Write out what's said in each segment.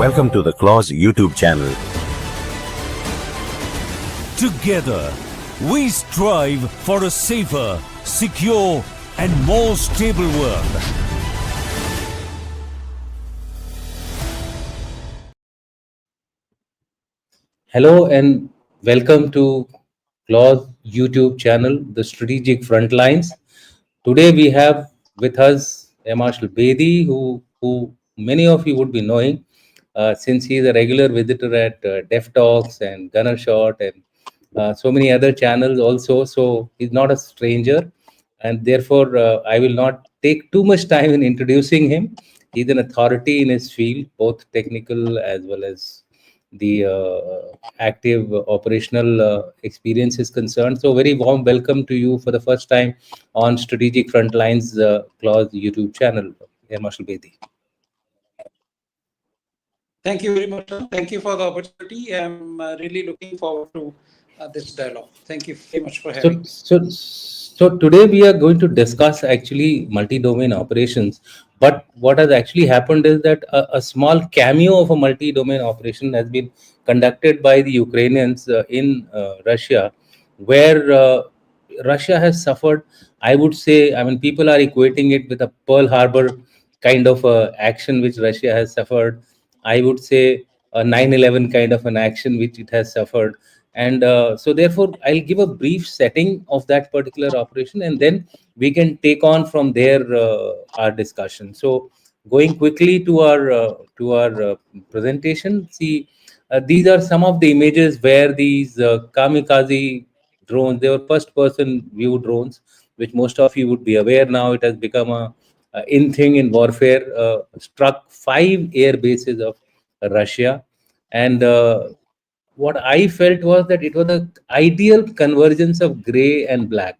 Welcome to the Clause YouTube channel. Together, we strive for a safer, secure, and more stable world. Hello and welcome to Clause YouTube channel, the Strategic Frontlines. Today we have with us Marshal Bedi, who many of you would be knowing since he is a regular visitor at Def Talks and Gunner Shot and so many other channels also. So he's not a stranger, and therefore I will not take too much time in introducing him. He's an authority in his field, both technical as well as the active operational experience is concerned. So very warm welcome to you for the first time on Strategic Frontlines Clause YouTube channel, Air Marshal Bedi. Thank you very much, sir. Thank you for the opportunity. I'm really looking forward to this dialogue. Thank you very much for having me. So today we are going to discuss actually multi-domain operations. But what has actually happened is that a small cameo of a multi-domain operation has been conducted by the Ukrainians in Russia, where Russia has suffered. I would say, I mean, people are equating it with a Pearl Harbor kind of action which Russia has suffered. I would say a 9/11 kind of an action which it has suffered. And so therefore, I'll give a brief setting of that particular operation, and then we can take on from there our discussion. So going quickly to our presentation, see, these are some of the images where these kamikaze drones, they were first person view drones, which most of you would be aware now. It has become a in thing in warfare, struck 5 air bases of Russia. And what I felt was that it was an ideal convergence of gray and black.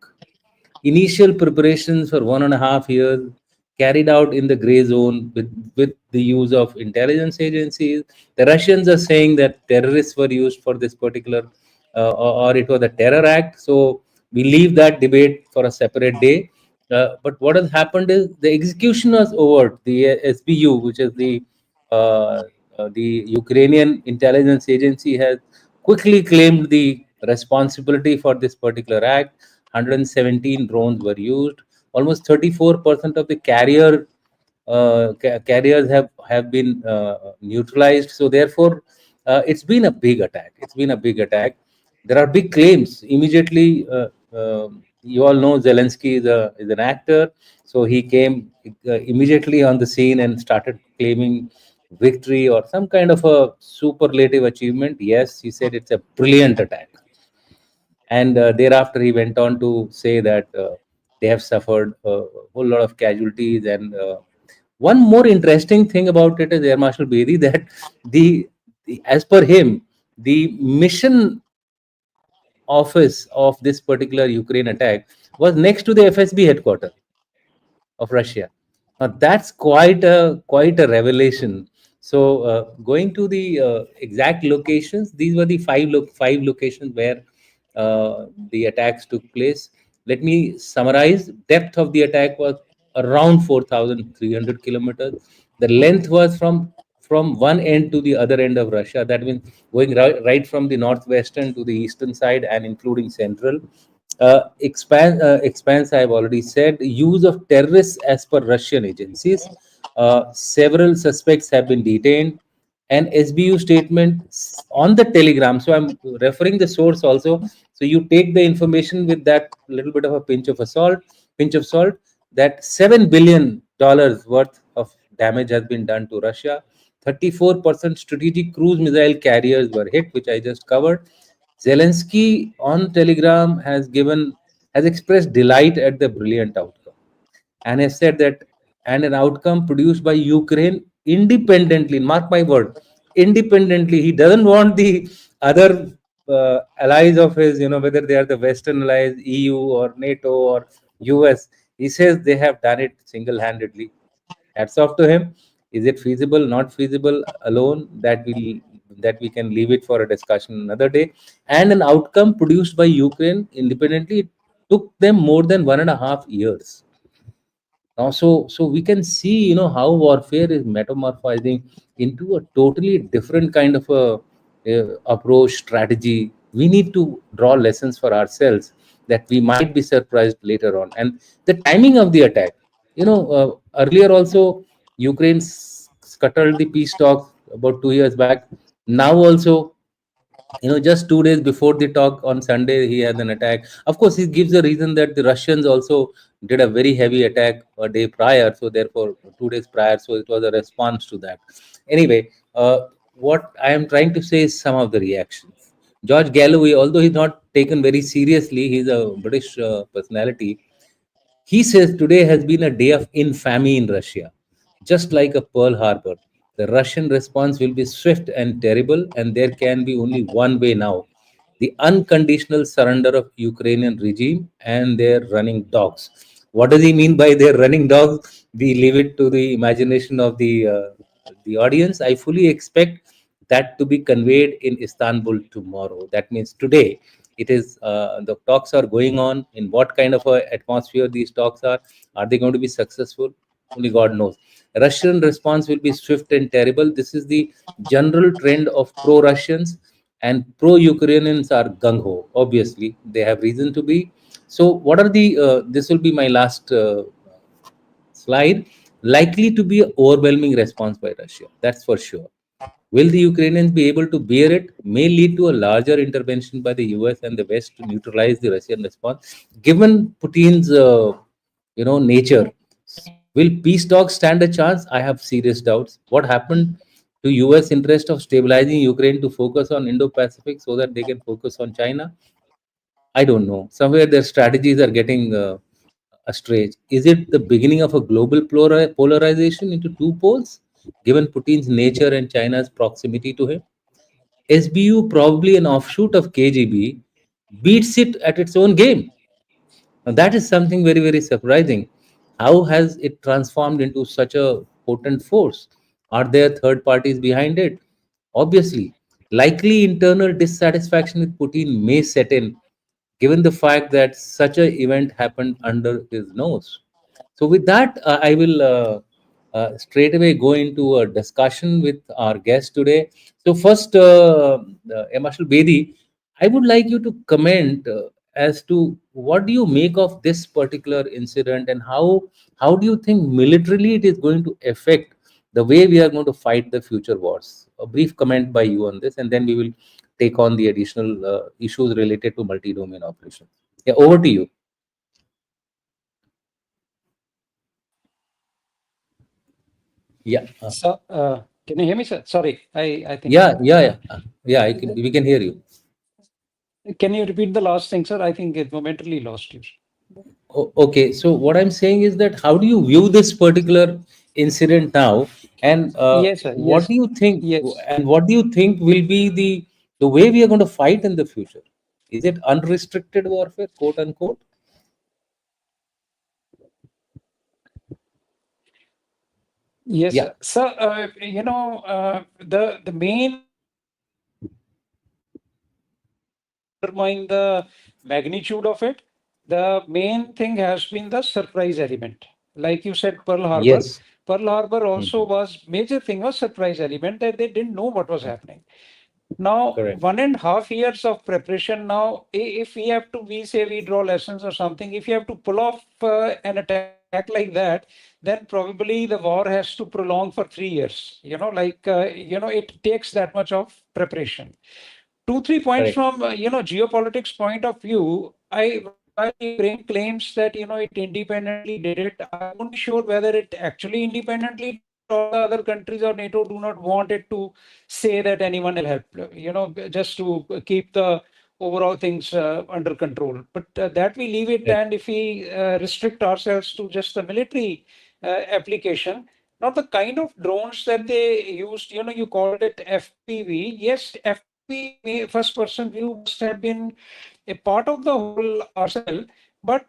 Initial preparations for 1.5 years carried out in the gray zone with the use of intelligence agencies. The Russians are saying that terrorists were used for this particular, or it was a terror act. So we leave that debate for a separate day. But what has happened is the execution was over. The SBU, which is the Ukrainian intelligence agency, has quickly claimed the responsibility for this particular act. 117 drones were used. Almost 34% of the carriers have been neutralized. So therefore, it's been a big attack. It's been a big attack. There are big claims. Immediately, you all know Zelensky is an actor. So he came immediately on the scene and started claiming victory or some kind of a superlative achievement. Yes, he said it's a brilliant attack. And thereafter, he went on to say that they have suffered a whole lot of casualties. And one more interesting thing about it is Air Marshal Bedi, that as per him, the mission office of this particular Ukraine attack was next to the FSB headquarters of Russia. Now that's quite a revelation. So going to the exact locations, these were the five locations where the attacks took place. Let me summarize. Depth of the attack was around 4,300 kilometers. The length was from one end to the other end of Russia. That means going right from the northwestern to the eastern side and including central. Expanse, I have already said. Use of terrorists as per Russian agencies. Several suspects have been detained. An SBU statement on the Telegram. So I'm referring the source also. So you take the information with that little bit of a pinch of salt. That $7 billion worth of damage has been done to Russia. 34% strategic cruise missile carriers were hit, which I just covered. Zelensky on Telegram has expressed delight at the brilliant outcome, and has said that an outcome produced by Ukraine independently. Mark my word, independently. He doesn't want the other allies of his, whether they are the Western allies, EU or NATO or US. He says they have done it single-handedly. Hats off to him. Is it feasible, not feasible alone? That we can leave it for a discussion another day. And an outcome produced by Ukraine independently, it took them more than 1.5 years. Now, so we can see, how warfare is metamorphizing into a totally different kind of a approach strategy. We need to draw lessons for ourselves that we might be surprised later on. And the timing of the attack, earlier also Ukraine scuttled the peace talks about 2 years back. Now also, just 2 days before the talk on Sunday, he has an attack. Of course, he gives a reason that the Russians also did a very heavy attack a day prior, so therefore 2 days prior, so it was a response to that. Anyway, what I am trying to say is some of the reactions. George Galloway, although he's not taken very seriously, he's a British personality. He says today has been a day of infamy in Russia, just like a Pearl Harbor. The Russian response will be swift and terrible, and there can be only one way now: the unconditional surrender of Ukrainian regime and their running dogs. What does he mean by their running dogs? We leave it to the imagination of the audience. I fully expect that to be conveyed in Istanbul tomorrow. That means today it is the talks are going on. In what kind of a atmosphere these talks are? Are they going to be successful? Only God knows. Russian response will be swift and terrible. This is the general trend of pro-Russians, and pro-Ukrainians are gung-ho. Obviously, they have reason to be. So, what are the? This will be my last slide. Likely to be an overwhelming response by Russia. That's for sure. Will the Ukrainians be able to bear it? May lead to a larger intervention by the US and the West to neutralize the Russian response. Given Putin's, nature, will peace talks stand a chance? I have serious doubts. What happened to US interest of stabilizing Ukraine to focus on Indo-Pacific so that they can focus on China? I don't know. Somewhere their strategies are getting astray. Is it the beginning of a global polarization into two poles, given Putin's nature and China's proximity to him? SBU, probably an offshoot of KGB, beats it at its own game. Now, that is something very, very surprising. How has it transformed into such a potent force? Are there third parties behind it? Obviously, likely internal dissatisfaction with Putin may set in, given the fact that such an event happened under his nose. So, with that, I will straight away go into a discussion with our guest today. So, first, Marshal Bedi, I would like you to comment as to what do you make of this particular incident, and how do you think militarily it is going to affect the way we are going to fight the future wars? A brief comment by you on this, and then we will take on the additional issues related to multi-domain operations. Yeah, over to you. Yeah. So, can you hear me, sir? Sorry, I think. Yeah. We can hear you. Can you repeat the last thing, sir? I think it momentarily lost you. Okay. So what I'm saying is that how do you view this particular incident now, and Yes, sir. what do you think, Yes. and what do you think will be the way we are going to fight in the future? Is it unrestricted warfare, quote unquote? Yes, Yeah. sir. So, the main determine the magnitude of it. The main thing has been the surprise element. Like you said, Pearl Harbor. Yes. Pearl Harbor also Mhm. was major thing was surprise element that they didn't know what was happening. Now, Correct. 1.5 years of preparation. Now, if we have to, we say we draw lessons or something. If you have to pull off an attack like that, then probably the war has to prolong for 3 years. It takes that much of preparation. 2 3 points Correct. from geopolitics point of view. I While Ukraine claims that it independently did it, I'm only sure whether it actually independently did it, or all the other countries or NATO do not want it to say that anyone else helped. Just to keep the overall things under control. But that we leave it, Correct. and if we restrict ourselves to just the military application. Now, the kind of drones that they used, you called it FPV. Yes, FPV, first person view, must have been a part of the whole arsenal. But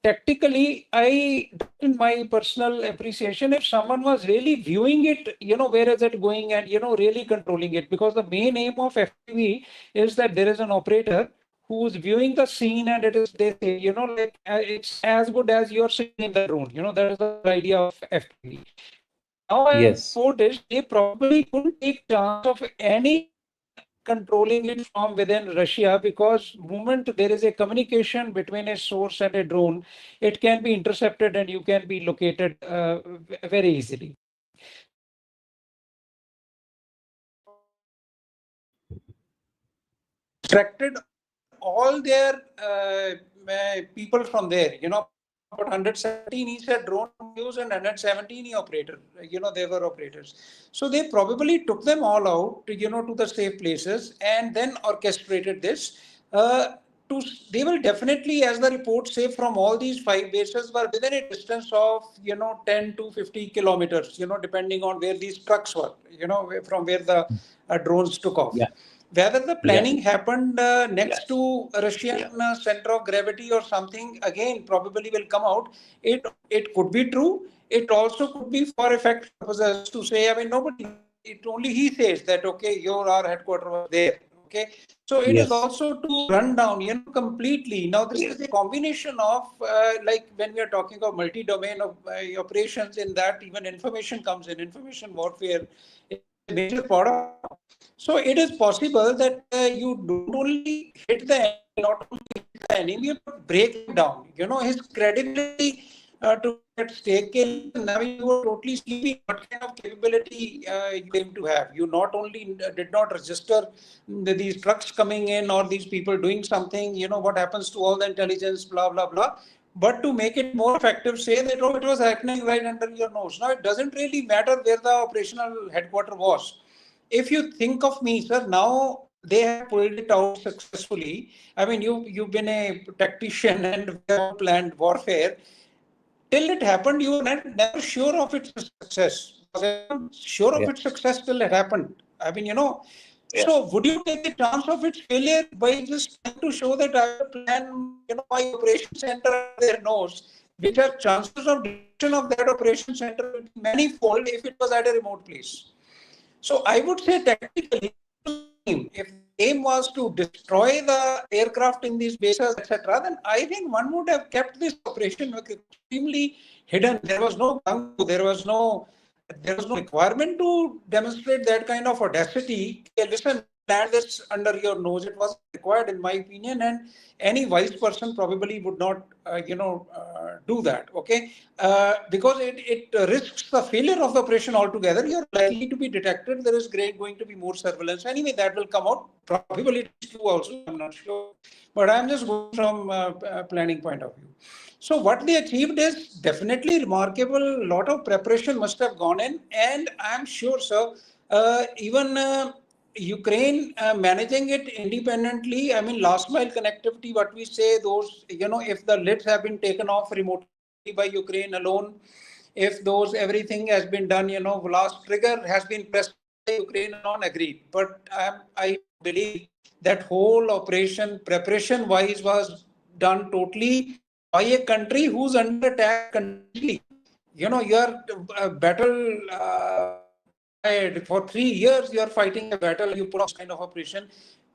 tactically, I doubt in my personal appreciation if someone was really viewing it, where is it going, and, really controlling it. Because the main aim of FPV is that there is an operator who's viewing the scene, and it is, they say, like, it's as good as you're sitting in the drone. That is the whole idea of FPV. Now I Yes. noticed they probably couldn't take chance of any controlling it from within Russia, because moment there is a communication between a source and a drone, it can be intercepted and you can be located very easily. Extracted all their people from there. About 117 he said drone use, and 117 he operator. They were operators. So they probably took them all out, to the safe places, and then orchestrated this. Uh, to They will definitely, as the reports say, from all these 5 bases were within a distance of 10 to 50 kilometers. Depending on where these trucks were. From where the drones took off. Yeah. Whether the Yeah. planning happened next to Russian center of gravity or something, again, probably will come out. It could be true. It also could be for effect purposes to say, I mean, nobody, it only he says that, okay, our headquarters was there. Okay. So it is Yes. also to run down, completely. Now, this is a combination of, like when we are talking of multi-domain of operations, in that even information comes in, information warfare is a major part of. So it is possible that you don't only hit the enemy, not only hit the enemy, but break him down. His credibility to be at stake. Okay, listen, I mean, you were totally sleeping. What kind of capability you claim to have? You not only did not register these trucks coming in or these people doing something, what happens to all the intelligence, blah, blah, blah. But to make it more effective, say that, oh, it was happening right under your nose. Now, it doesn't really matter where the operational headquarters was. If you think of me, sir, now they have pulled it out successfully. I mean, you've been a tactician and we have planned warfare. Till it happened, you were never sure of its success. Was anyone sure of Yeah. its success till it happened? I mean, so would you take the chance of its failure by just trying to show that I have plan, my operation center under their nose, which are chances of detection of that operation center would be manifold if it was at a remote place. So I would say tactically, if the aim was to destroy the aircraft in these bases, etc., then I think one would have kept this operation extremely hidden. There was no gung, there was no requirement to demonstrate that kind of audacity. Okay, listen, land this under your nose. It was required, in my opinion, and any wise person probably would not, do that. Okay, because it risks the failure of the operation altogether. You're likely to be detected. There is going to be more surveillance. Anyway, that will come out. Probably it's true also. I'm not sure, but I'm just going from planning point of view. So what they achieved is definitely remarkable. A lot of preparation must have gone in, and I'm sure, sir, even Ukraine managing it independently. I mean, last mile connectivity. What we say, those, if the lids have been taken off remotely by Ukraine alone, if those everything has been done, last trigger has been pressed by Ukraine alone, agreed. But I believe that whole operation preparation wise was done totally by a country who's under attack continuously. Your battle for 3 years, you're fighting a battle, you pull off kind of operation,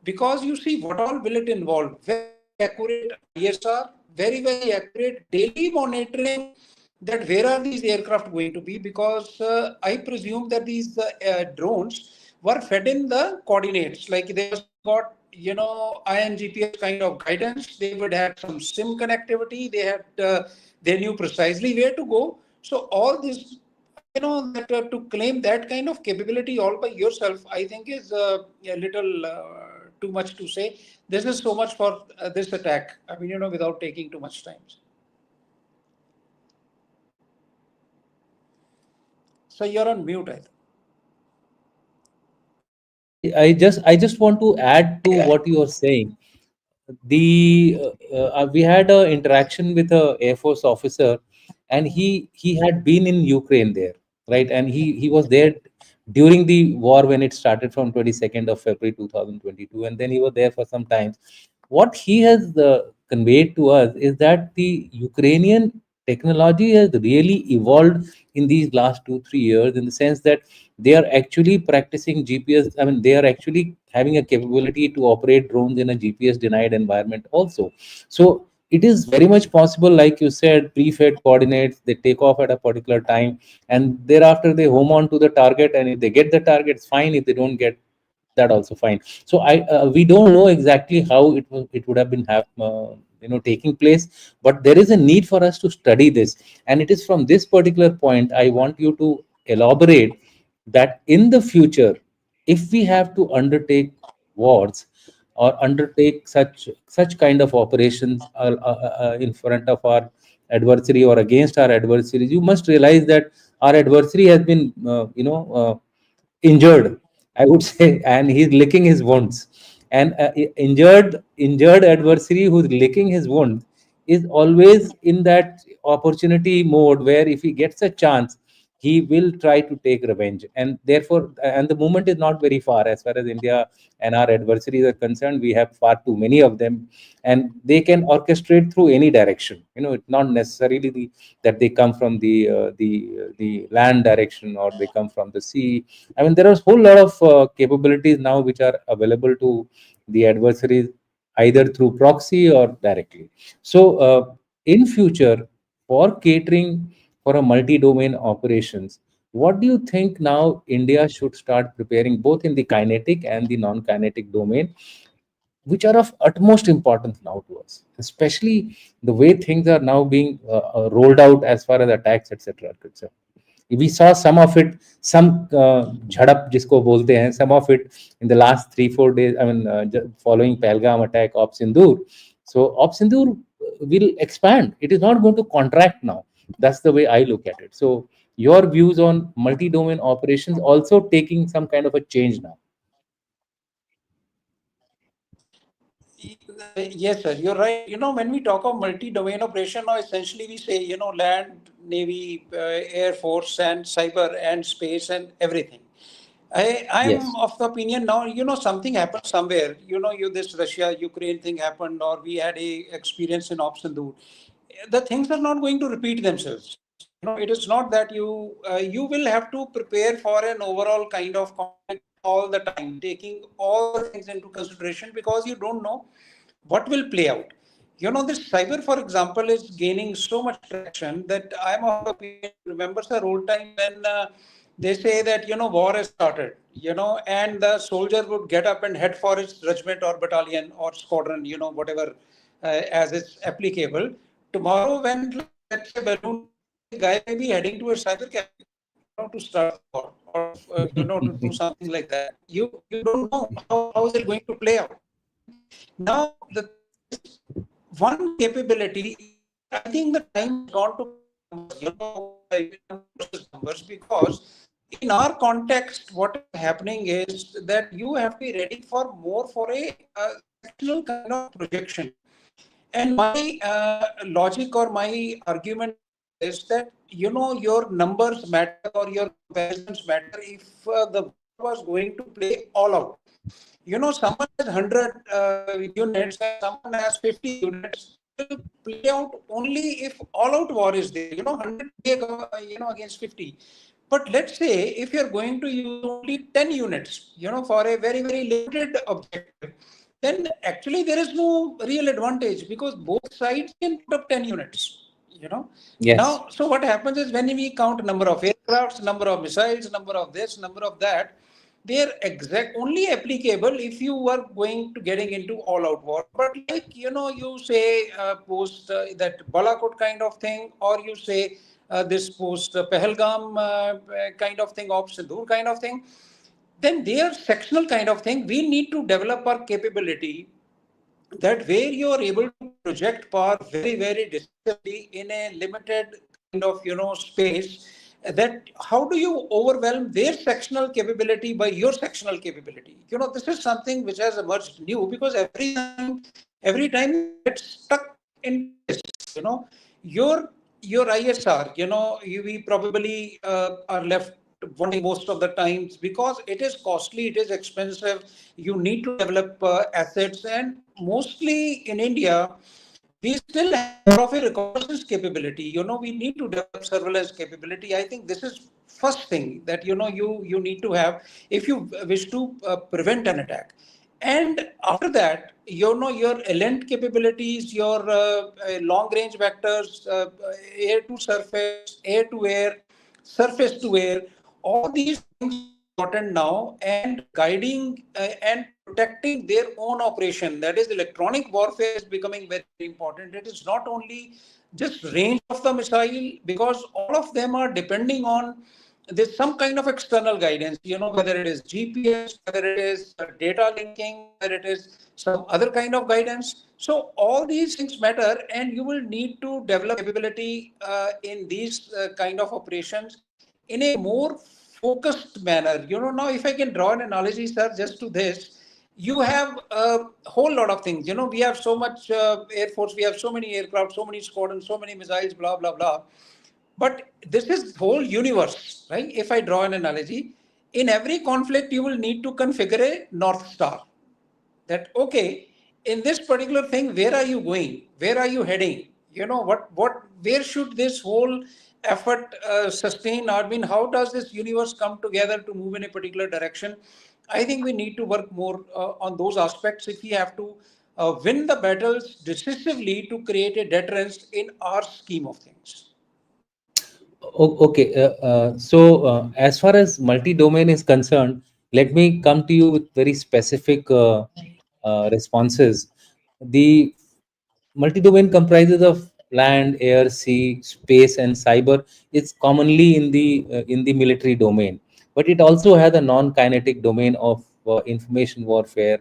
because you see what all will it involve. Very accurate ISR, very, very accurate daily monitoring that where are these aircraft going to be, because I presume that these drones were fed in the coordinates, like they must have got INGPS kind of guidance. They would have some SIM connectivity. They knew precisely where to go. So all this, that to claim that kind of capability all by yourself, I think is a little too much to say. This is so much for this attack. I mean, without taking too much time. So you're on mute, I think. I just want to add to what you are saying. We had a interaction with a Air Force officer, and he had been in Ukraine there, right? And he was there during the war when it started from 22nd of February 2022, and then he was there for some time. What he has conveyed to us is that the Ukrainian technology has really evolved in these last 2 3 years, in the sense that they are actually practicing GPS. I mean, they are actually having a capability to operate drones in a GPS denied environment also. So it is very much possible, like you said, pre-fed coordinates, they take off at a particular time, and thereafter they home on to the target, and if they get the target, it's fine. If they don't get that, also fine. So we don't know exactly how it would have been taking place, but there is a need for us to study this. And it is from this particular point I want you to elaborate that in the future, if we have to undertake wars or undertake such kind of operations in front of our adversary or against our adversaries, you must realize that our adversary has been injured, I would say, and he's licking his wounds. And injured adversary who's licking his wound is always in that opportunity mode, where if he gets a chance, he will try to take revenge. And therefore, and the moment is not very far. As far as India and our adversaries are concerned, we have far too many of them, and they can orchestrate through any direction. It's not necessarily that they come from the land direction, or they come from the sea. I mean, there are a whole lot of capabilities now which are available to the adversaries, either through proxy or directly. So, in future, for catering for a multi-domain operations, what do you think now India should start preparing, both in the kinetic and the non-kinetic domain, which are of utmost importance now to us, especially the way things are now being rolled out as far as attacks, etc. are concerned? We saw some of it, some jhadap jisko bolte hain, some of it in the last 3 4 days. I mean, following Pahalgam attack, Op Sindoor. So Op Sindoor will expand. It is not going to contract now. That's the way I look at it. So your views on multi-domain operations also taking some kind of a change now? Yes, sir, you're right. When we talk of multi-domain operation, now essentially we say, land, navy, air force, and cyber and space and everything. I'm Yes. of the opinion now, something happened somewhere. This Russia-Ukraine thing happened, or we had a experience in Op Sindoor. The things are not going to repeat themselves. It is not that you will have to prepare for an overall kind of conflict all the time, taking all the things into consideration, because you don't know what will play out. This cyber, for example, is gaining so much traction that I'm of the opinion, remember the old times when they say that, war has started, and the soldier would get up and head for his regiment or battalion or squadron, whatever as is applicable. Tomorrow, when let's say balloon, the guy may be heading to a cyber camp, to start war, or to do something like that. You don't know how is it going to play out. Now, the thing is, one capability, I think the time has gone to numbers, numbers, because in our context, what is happening is that you have to be ready for more for a sectional kind of projection. And my logic or my argument is that, your numbers matter or your comparisons matter if the war was going to play all out. Someone has 100 units and someone has 50 units. It will play out only if all out war is there, 100 against 50. But let's say if you're going to use only 10 units, for a very, very limited objective, then actually there is no real advantage, because both sides can put up 10 units. Yes. Now, so what happens is, when we count number of aircrafts, number of missiles, number of this, number of that, they are only applicable if you are going to getting into all out war. But like, you say post that Balakot kind of thing, or you say this post Pahalgam kind of thing, Op Sindoor kind of thing, then they are sectional kind of thing. We need to develop our capability, that where you are able to project power very, very decisively in a limited kind of space, that how do you overwhelm their sectional capability by your sectional capability? This is something which has emerged new, because every time you get stuck in this, your ISR, we probably are left wanting most of the times, because it is costly, it is expensive. You need to develop assets, and mostly in India, we still have more of a reconnaissance capability. We need to develop surveillance capability. I think this is first thing that you need to have if you wish to prevent an attack. And after that, your LNT capabilities, your long range vectors, air to surface, air to air, surface to air, all these things are important now, and guiding and protecting their own operation. That is, electronic warfare is becoming very, very important. It is not only just range of the missile, because all of them are depending on there's some kind of external guidance, whether it is GPS, whether it is data linking, whether it is some other kind of guidance. So all these things matter, and you will need to develop capability in these kind of operations in a more focused manner. Now if I can draw an analogy, sir, just to this, you have a whole lot of things. We have so much Air Force, we have so many aircraft, so many squadrons, so many missiles, blah, blah, blah. But this is whole universe, right? If I draw an analogy, in every conflict, you will need to configure a North Star. That, okay, in this particular thing, where are you going? Where are you heading? Where should this whole effort sustain? I mean, how does this universe come together to move in a particular direction? I think we need to work more on those aspects if we have to win the battles decisively to create a deterrence in our scheme of things. Okay, so as far as multi-domain is concerned, let me come to you with very specific responses. The multi-domain comprises of land, air, sea, space, and cyber. It's commonly in the military domain, but it also has a non-kinetic domain of information warfare.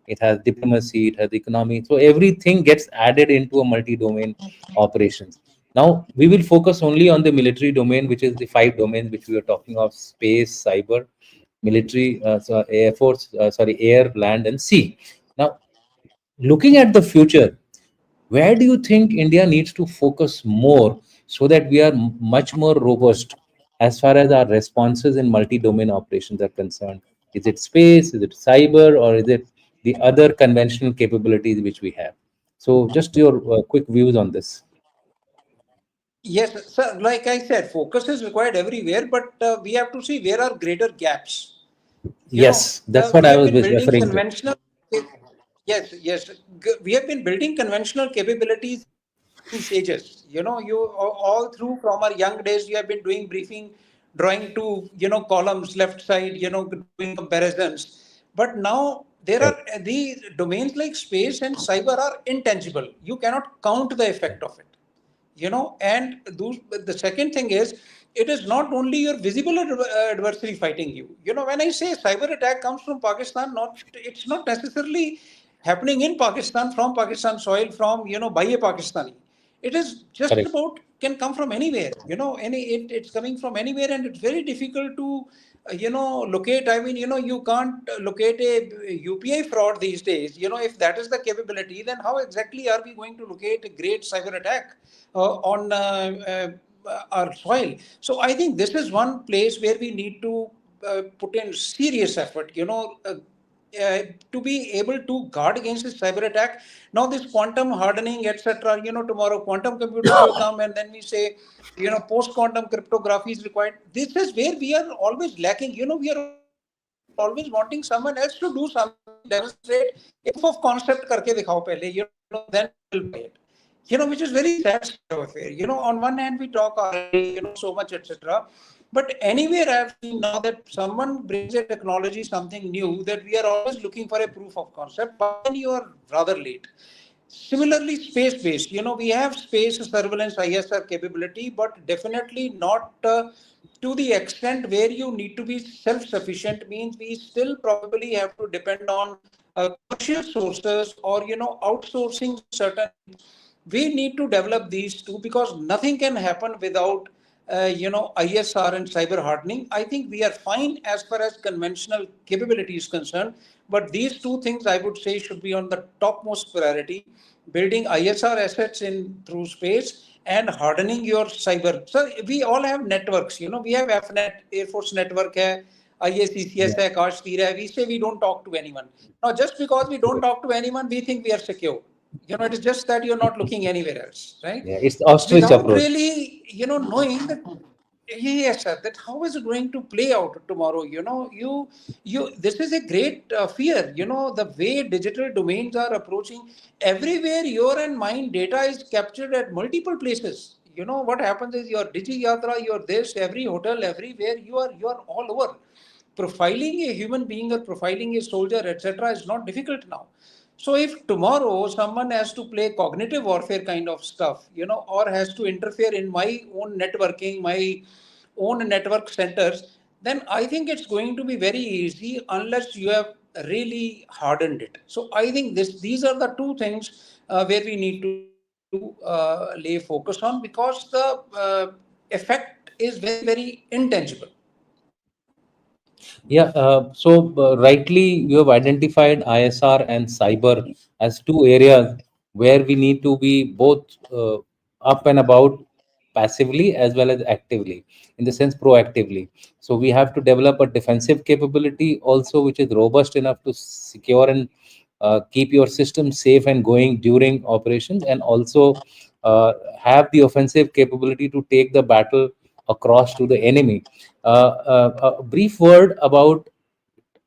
It has diplomacy, it has economy. So everything gets added into a multi-domain operations. Now we will focus only on the military domain, which is the 5 domains which we are talking of: space, cyber, military, air force, air, land, and sea. Now, looking at the future, where do you think India needs to focus more so that we are much more robust as far as our responses in multi-domain operations are concerned? Is it space? Is it cyber? Or is it the other conventional capabilities which we have? So, just your quick views on this. Yes, sir. Like I said, focus is required everywhere, but we have to see where are greater gaps. Yes, that's what We I have was been building referring to. conventional. Yes, yes. We have been building conventional capabilities in stages. You all through from our young days, you have been doing briefing, drawing to columns left side, doing comparisons. But now there are Correct. the domains like space and cyber are intangible. You cannot count the effect of it. And the second thing is, it is not only your visible adversary fighting you. When I say cyber attack comes from Pakistan, it's not necessarily happening in Pakistan, from Pakistan soil, from by a Pakistani. It is just Correct. about can come from anywhere. It's coming from anywhere, and it's very difficult to locate. I mean, you can't locate a UPI fraud these days. If that is the capability, then how exactly are we going to locate a great cyber attack on our soil? So I think this is one place where we need to put in serious effort, to be able to guard against this cyber attack. Now, this quantum hardening, etc., tomorrow quantum computers will come, and then we say, post quantum cryptography is required. This is where we are always lacking. We are always wanting someone else to do something, demonstrate a proof of concept karke dikhao pehle, then we will buy it. Which is very sad state of affair. On one hand, we talk R&D, so much, etc. But anywhere I've seen now that someone brings a technology, something new, that we are always looking for a proof of concept, but then you are rather late. Similarly, space-based, we have space surveillance ISR capability, but definitely not to the extent where you need to be self-sufficient. Means we still probably have to depend on commercial sources, or outsourcing certain. We need to develop these two, because nothing can happen without ISR and cyber hardening. I think we are fine as far as conventional capability is concerned, but these two things I would say should be on the topmost priority: building ISR assets in through space and hardening your cyber. So we all have networks. We have FNet, Air Force network hai, IACCS Yeah. hai, Kashmir hai. We say we don't talk to anyone. Now, just because we don't talk to anyone, we think we are secure. It is just that you're not looking anywhere else, right? Yeah, it's ostrich Without approach. really, knowing that, yes, sir, that how is it going to play out tomorrow? This is a great fear. The way digital domains are approaching, everywhere your and mine data is captured at multiple places. What happens is your Digi Yatra, your this, every hotel, everywhere you are all over. Profiling a human being or profiling a soldier, etc., is not difficult now. So if tomorrow someone has to play cognitive warfare kind of stuff, or has to interfere in my own networking, my own network centers, then I think it's going to be very easy unless you have really hardened it. So I think these are the two things where we need to lay focus on, because the effect is very, very intangible. Yeah, rightly you have identified ISR and cyber as two areas where we need to be both up and about passively as well as actively, in the sense proactively. So we have to develop a defensive capability also, which is robust enough to secure and keep your system safe and going during operations, and also have the offensive capability to take the battle across to the enemy. A brief word about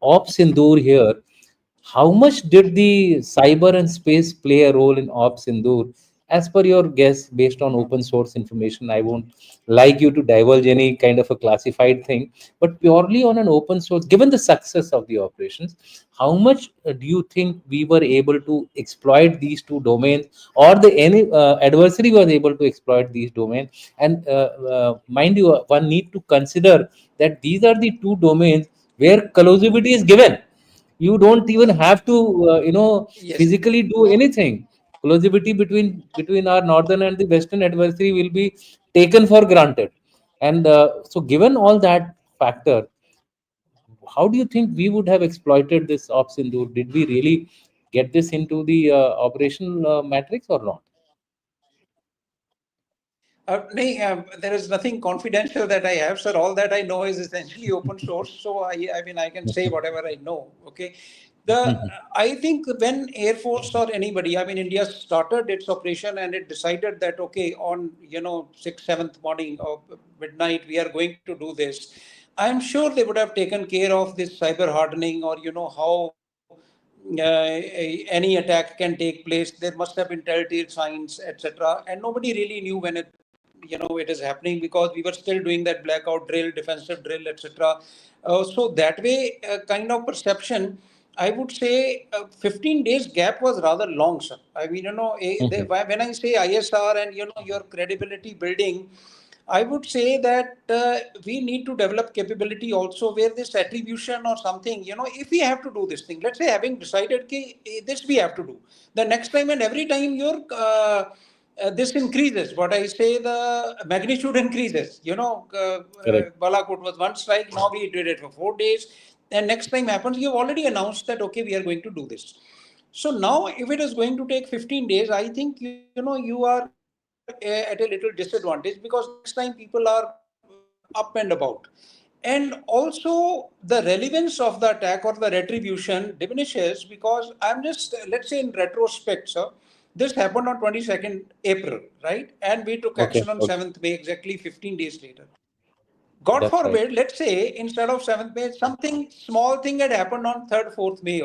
Ops Sindoor here. How much did the cyber and space play a role in Ops Sindoor? As per your guess, based on open source information, I won't like you to divulge any kind of a classified thing, but purely on an open source, given the success of the operations, how much do you think we were able to exploit these two domains, or the any adversary was able to exploit these domains? And mind you, one need to consider that these are the two domains where collosivity is given. You don't even have to Yes. physically do anything. Collosivity between our northern and the western adversary will be taken for granted. And so given all that factor, how do you think we would have exploited this ops in? Did we really get this into the operational matrix or not? There is nothing confidential that I have, sir. All that I know is essentially open source. So I mean, I can say whatever I know. Okay. I think when Air Force or anybody, I mean, India started its operation and it decided that, okay, on, 6th, 7th morning of midnight, we are going to do this. I'm sure they would have taken care of this cyber hardening, or, how any attack can take place. There must have been telltale signs, etc. And nobody really knew when it is happening, because we were still doing that blackout drill, defensive drill, etc. So that way, kind of perception, I would say 15 days gap was rather long, sir. I mean, Mhm. when I say ISR and your credibility building, I would say that we need to develop capability also, where this attribution or something, if we have to do this thing, let's say having decided this we have to do, the next time and every time this increases, what I say, the magnitude increases. Correct. Balakot was one strike, now we did it for 4 days. And next time happens, you've already announced that, okay, we are going to do this. So now, if it is going to take 15 days, I think you are at a little disadvantage, because next time people are up and about. And also, the relevance of the attack or the retribution diminishes, because I'm just, let's say in retrospect, sir, this happened on 22nd April, right? And we took action Okay, on okay. 7th May, exactly 15 days later. God That's right. forbid, let's say instead of 7th May, something small thing had happened on 3rd, 4th May.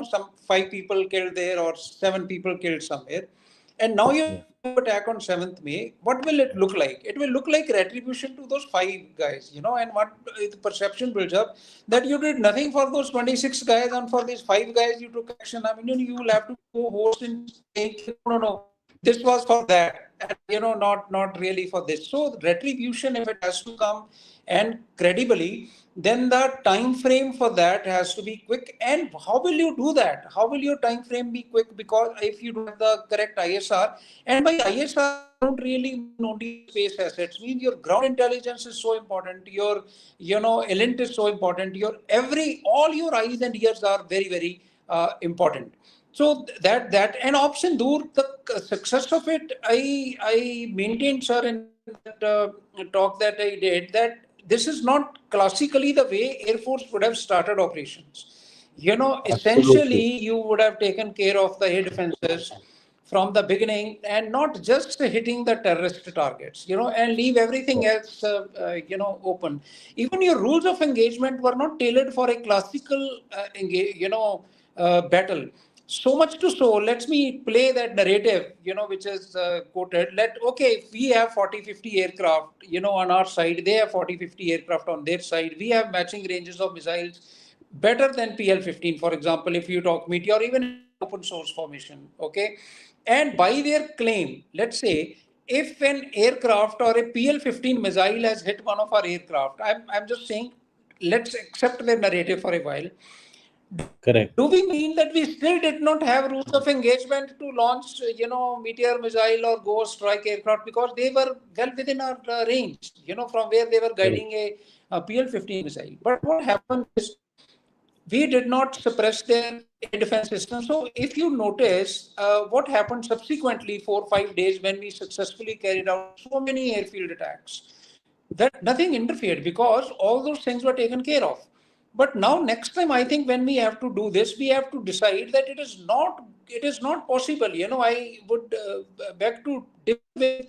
Some 5 people killed there or 7 people killed somewhere. And now you Yeah. attack on 7th May. What will it look like? It will look like retribution to those 5 guys, and what the perception builds up, that you did nothing for those 26 guys, and for these 5 guys you took action. I mean, you will have to go host in saying, no, this was for that, and not really for this. So retribution, if it has to come and credibly, then the time frame for that has to be quick. And how will you do that? How will your time frame be quick? Because if you don't have the correct ISR, and by ISR I don't really mean only space assets, means your ground intelligence is so important, your ELINT is so important, your all your eyes and ears are very, very important. So that and option dur, the success of it, I maintained, sir, in that talk that I did, that this is not classically the way Air Force would have started operations. Essentially, Absolutely. you would have taken care of the air defenses from the beginning, and not just hitting the terrorist targets, and leave everything else, open. Even your rules of engagement were not tailored for a classical, battle. So much to so, let me play that narrative, which is quoted. Okay, if we have 40, 50 aircraft, on our side, they have 40, 50 aircraft on their side. We have matching ranges of missiles better than PL-15, for example, if you talk Meteor, even in open source formation. Okay. And by their claim, let's say, if an aircraft or a PL-15 missile has hit one of our aircraft, I'm just saying, let's accept their narrative for a while. Correct. Do we mean that we still did not have rules of engagement to launch, Meteor missile or go strike aircraft, because they were well within our range, from where they were Correct. guiding a PL-15 missile. But what happened is we did not suppress their air defense system. So if you notice what happened subsequently 4 or 5 days when we successfully carried out so many airfield attacks, that nothing interfered because all those things were taken care of. But now next time, I think when we have to do this, we have to decide that it is not possible. I would beg to differ with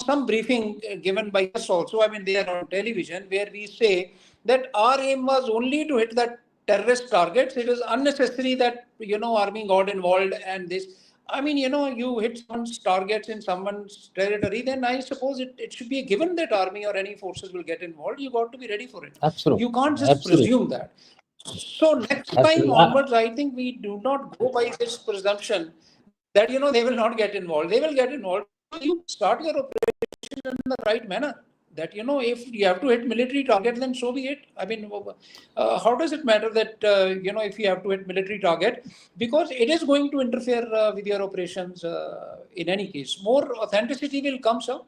some briefing given by us also. I mean, they are on television, where we say that our aim was only to hit that terrorist targets. It is unnecessary that army got involved and this. I mean, you hit someone's targets in someone's territory, then I suppose it should be a given that army or any forces will get involved. You got to be ready for it. Absolutely. You can't just Absolutely. presume that. So next time Absolutely. onwards, I think we do not go by this presumption that they will not get involved. They will get involved. You start your operation in the right manner. That if you have to hit military target, then so be it. I mean, how does it matter that if you have to hit military target, because it is going to interfere with your operations in any case. More authenticity will come, sir.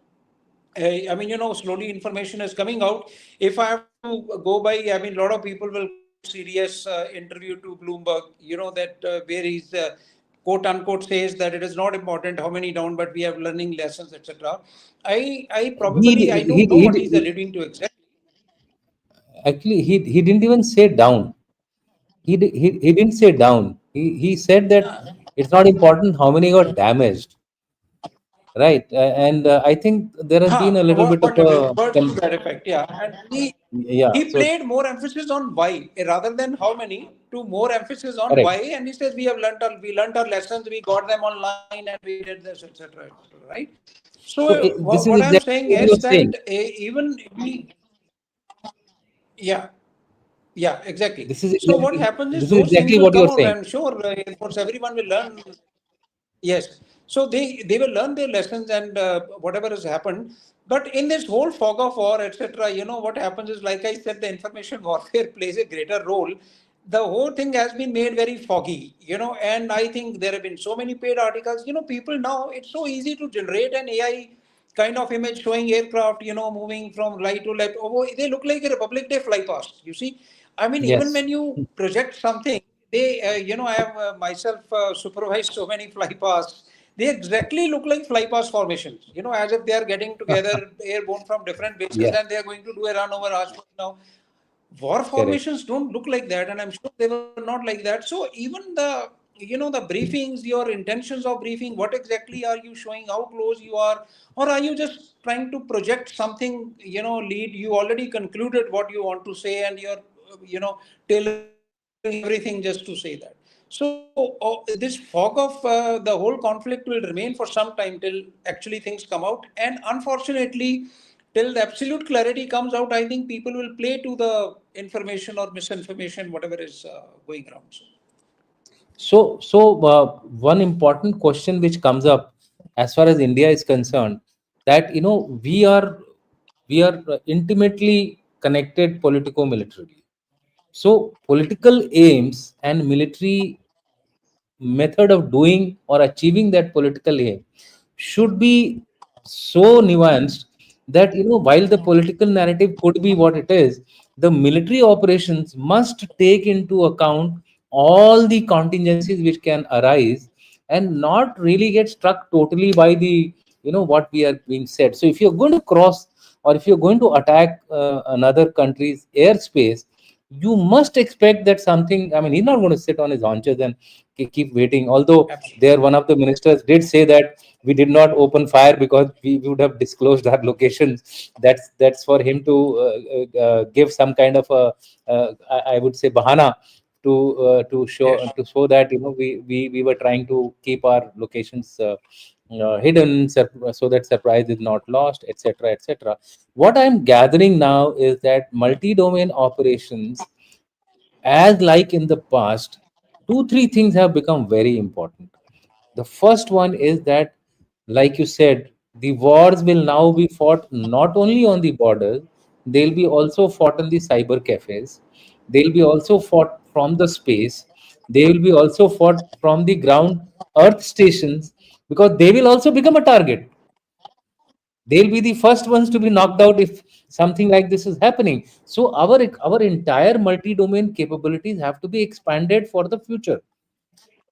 I mean, slowly information is coming out. If I have to go by, I mean, a lot of people will serious interview to Bloomberg, that where he's quote unquote says that it is not important how many down, but we have learning lessons, etc. I probably, I don't know what he's alluding to exactly. Actually, he didn't even say down. He didn't say down. He said that it's not important how many got damaged, right? And I think there has been a little bit of Whatever a words to that effect, yeah. And yeah. he So played more emphasis on why rather than how many, to more emphasis on correct. why. And he says we learned our lessons, we got them online, and we did this, etc. Right. So So this is what I'm exactly saying what you is are that saying. even we, yeah, yeah, exactly. This is So what exactly happens is this is those things exactly will what you come are out. saying. I'm sure, of course, everyone will learn. Yes. So they will learn their lessons and whatever has happened. But in this whole fog of war, etc., what happens is, like I said, the information warfare plays a greater role. The whole thing has been made very foggy, and I think there have been so many paid articles. People now, it's so easy to generate an AI kind of image showing aircraft, moving from right to left. Oh, they look like a Republic Day fly past. You see, I mean, even Yes. when you project something, they, I have myself supervised so many fly pasts. They exactly look like fly past formations, as if they are getting together airborne from different bases Yeah. and they are going to do a run over Rajput now. War Correct. formations don't look like that, and I'm sure they were not like that. So even the briefings, your intentions of briefing, what exactly are you showing, how close you are, or are you just trying to project something, lead, you already concluded what you want to say, and you're tailoring everything just to say that. So this fog of the whole conflict will remain for some time till actually things come out, and unfortunately, till the absolute clarity comes out, I think people will play to the information or misinformation, whatever is going around. So one important question which comes up as far as India is concerned, that we are intimately connected politico-militarily. So political aims and military method of doing or achieving that political aim should be so nuanced that while the political narrative could be what it is, the military operations must take into account all the contingencies which can arise and not really get struck totally by the what we are being said. So if you're going to cross or if you're going to attack another country's airspace, you must expect that something. I mean, he's not going to sit on his haunches and keep waiting. Although Absolutely. there, one of the ministers did say that we did not open fire because we would have disclosed our locations. That's for him to give some kind of a, I would say, bahana to Yes. show that, we were trying to keep our locations hidden, so that surprise is not lost, etc., etc. What I'm gathering now is that multi-domain operations, as like in the past, two three things have become very important. The first one is that, like you said, the wars will now be fought not only on the borders, they'll be also fought in the cyber cafes, they'll be also fought from the space, they will be also fought from the ground earth stations, because they will also become a target. They'll be the first ones to be knocked out if something like this is happening. So our entire multi-domain capabilities have to be expanded for the future.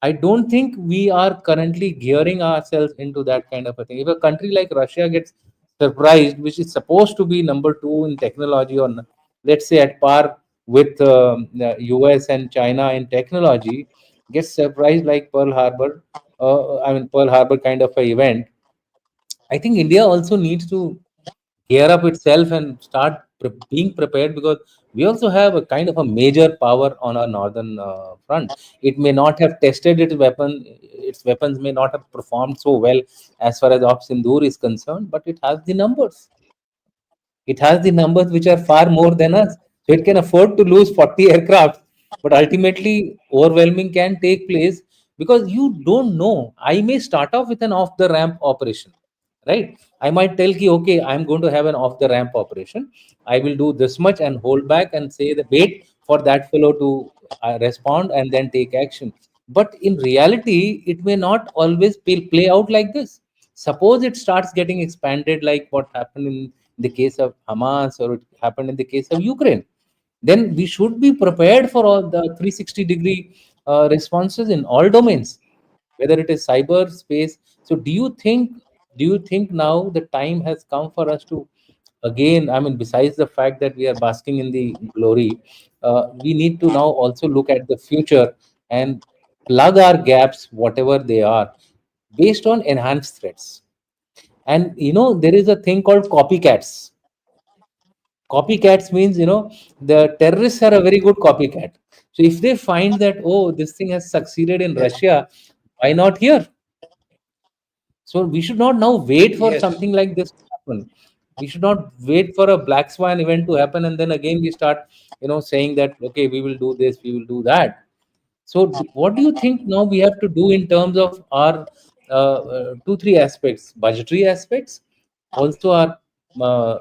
I don't think we are currently gearing ourselves into that kind of a thing. If a country like Russia gets surprised, which is supposed to be number two in technology, or let's say at par with the US and China in technology, gets surprised like Pearl Harbor, Pearl Harbor kind of a event, I think India also needs to gear up itself and start being prepared, because we also have a kind of a major power on our northern front. It may not have tested its weapons may not have performed so well as far as Op Sindoor is concerned, but it has the numbers. It has the numbers which are far more than us. So it can afford to lose 40 aircraft, but ultimately overwhelming can take place, because you don't know. I may start off with an off the ramp operation, right? I might tell ki, okay, I'm going to have an off the ramp operation. I will do this much and hold back and say the wait for that fellow to respond and then take action. But in reality, it may not always play out like this. Suppose it starts getting expanded, like what happened in the case of Hamas, or it happened in the case of Ukraine, then we should be prepared for all the 360-degree responses in all domains, whether it is cyber space. So do you think now the time has come for us to, again, I mean, besides the fact that we are basking in the glory, we need to now also look at the future and plug our gaps, whatever they are, based on enhanced threats. And there is a thing called copycats. Copycats means, the terrorists are a very good copycat. So if they find that, oh, this thing has succeeded in Yes. Russia, why not here? So we should not now wait for Yes. something like this to happen. We should not wait for a black swan event to happen, and then again we start, saying that, okay, we will do this, we will do that. So, what do you think now we have to do in terms of our two, three aspects, budgetary aspects, also our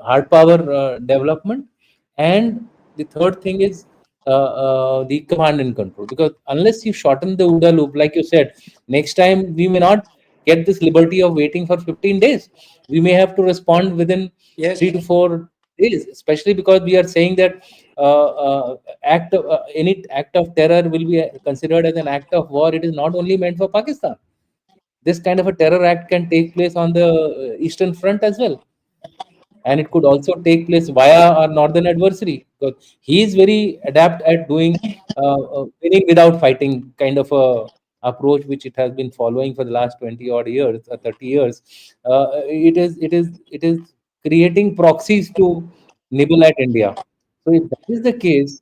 hard power development, and the third thing is the command and control? Because unless you shorten the OODA loop, like you said, next time we may not get this liberty of waiting for 15 days. We may have to respond within Yes. 3 to 4 days, especially because we are saying that any act of terror will be considered as an act of war. It is not only meant for Pakistan. This kind of a terror act can take place on the eastern front as well, and it could also take place via our northern adversary, because he is very adept at doing winning without fighting kind of a approach, which it has been following for the last 20 odd years or 30 years. It is creating proxies to nibble at India. So if that is the case,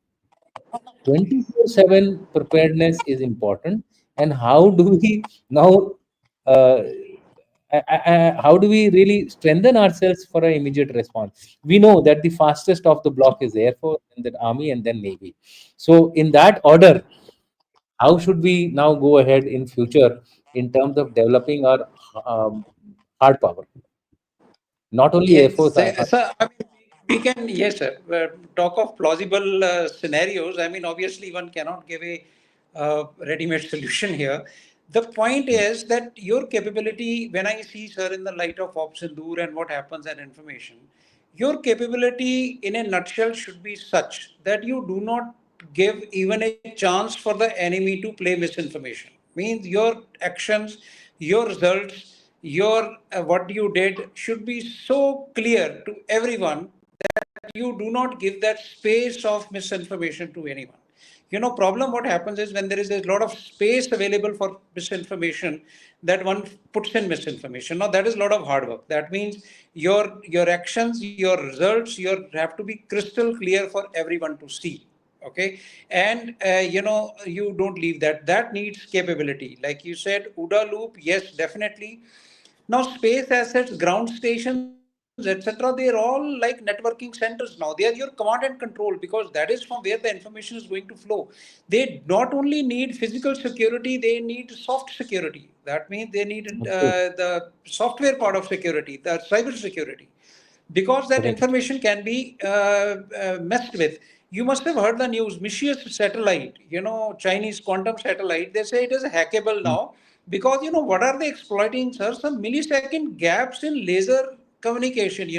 24/7 preparedness is important. And how do we now uh, how do we really strengthen ourselves for an immediate response? We know that the fastest of the block is Air Force, and then Army, and then Navy. So in that order, how should we now go ahead in future in terms of developing our um, hard power? Not only Air Yes, Force. so I mean, we can, yes, sir, talk of plausible scenarios. I mean, obviously, one cannot give a ready-made solution here. The point is that your capability, when I see, sir, in the light of Ops Sindoor and what happens and information, your capability in a nutshell should be such that you do not give even a chance for the enemy to play misinformation. Means your actions, your results, your what you did should be so clear to everyone you do not give that space of misinformation to anyone. Problem what happens is when there is a lot of space available for misinformation, that one puts in misinformation. Now that is a lot of hard work. That means your actions, your results, your have to be crystal clear for everyone to see. Okay, and you don't leave that. That needs capability. Like you said, OODA loop, yes, definitely. Now, space assets, ground stations, etc., they're all like networking centers now. They are your command and control because that is from where the information is going to flow. They not only need physical security, they need soft security. That means they need Of course. the software part of security, the cyber security, because that Correct. information can be messed with. You must have heard the news, Mischief satellite, Chinese quantum satellite. They say it is hackable Mm. now because, what are they exploiting, sir? Some millisecond gaps in laser communication.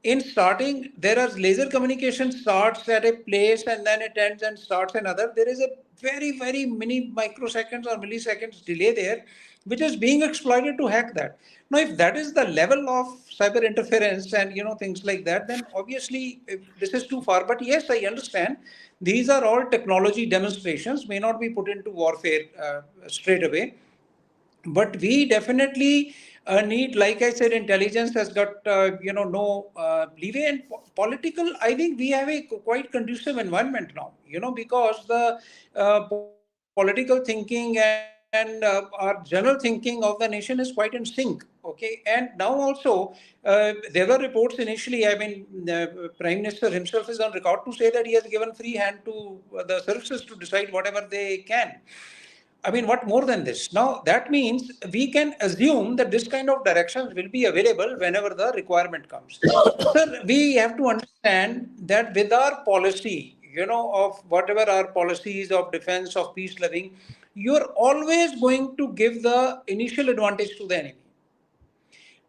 In starting, there are laser communication starts at a place and then it ends and starts another. There is a very, very mini microseconds or milliseconds delay there, which is being exploited to hack that. Now, if that is the level of cyber interference and things like that, then obviously this is too far. But yes, I understand these are all technology demonstrations, may not be put into warfare straight away. But we definitely need, like I said, intelligence has got no leeway, and political. I think we have a quite conducive environment now. Because the political thinking and our general thinking of the nation is quite in sync. Okay, and now also there were reports initially. I mean, Prime Minister himself is on record to say that he has given free hand to the services to decide whatever they can. I mean, what more than this? Now, that means we can assume that this kind of directions will be available whenever the requirement comes. Sir, we have to understand that with our policy, of whatever our policies of defense, of peace loving, you're always going to give the initial advantage to the enemy.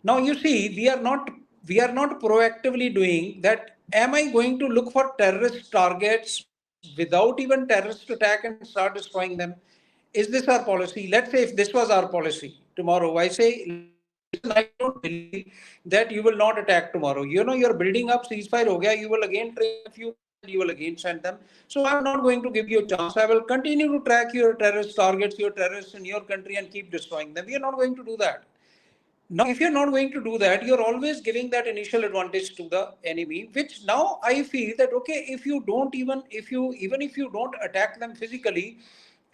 Now you see, we are not proactively doing that. Am I going to look for terrorist targets without even terrorist attack and start destroying them? Is this our policy? Let's say if this was our policy tomorrow, I say, listen, I don't believe that you will not attack tomorrow. You're building up ceasefire ho gaya, you will again train a few guys and you will again send them. So I'm not going to give you a chance. I will continue to track your terrorist targets, your terrorists in your country and keep destroying them. We are not going to do that. Now, if you're not going to do that, you're always giving that initial advantage to the enemy, which now I feel that, okay, if you don't attack them physically,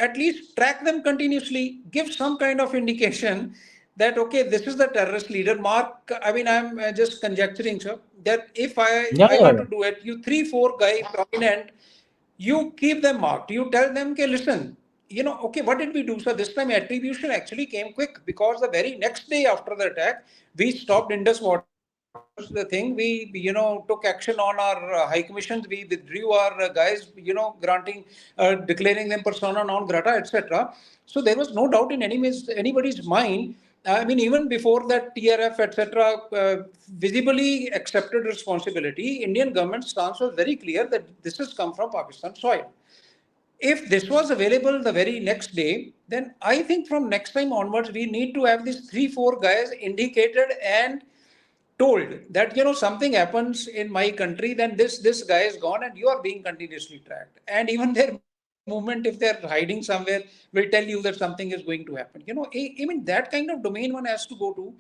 at least track them continuously, give some kind of indication that, okay, this is the terrorist leader. Mark, I mean, I'm just conjecturing, sir, that if Yeah, I yeah, want yeah. to do it, you three, four guy prominent, you keep them marked. You tell them, okay, listen, okay, what did we do? So this time attribution actually came quick because the very next day after the attack, we stopped Indus Waters, the thing. We, took action on our high commissions. We withdrew our guys, granting, declaring them persona non grata, etc. So there was no doubt in anybody's mind. I mean, even before that, TRF, etc., visibly accepted responsibility. Indian government stance was very clear that this has come from Pakistan soil. If this was available the very next day, then I think from next time onwards, we need to have these three, four guys indicated and told that something happens in my country, then this guy is gone and you are being continuously tracked. And even their movement, if they're hiding somewhere, will tell you that something is going to happen. Even that kind of domain one has to go to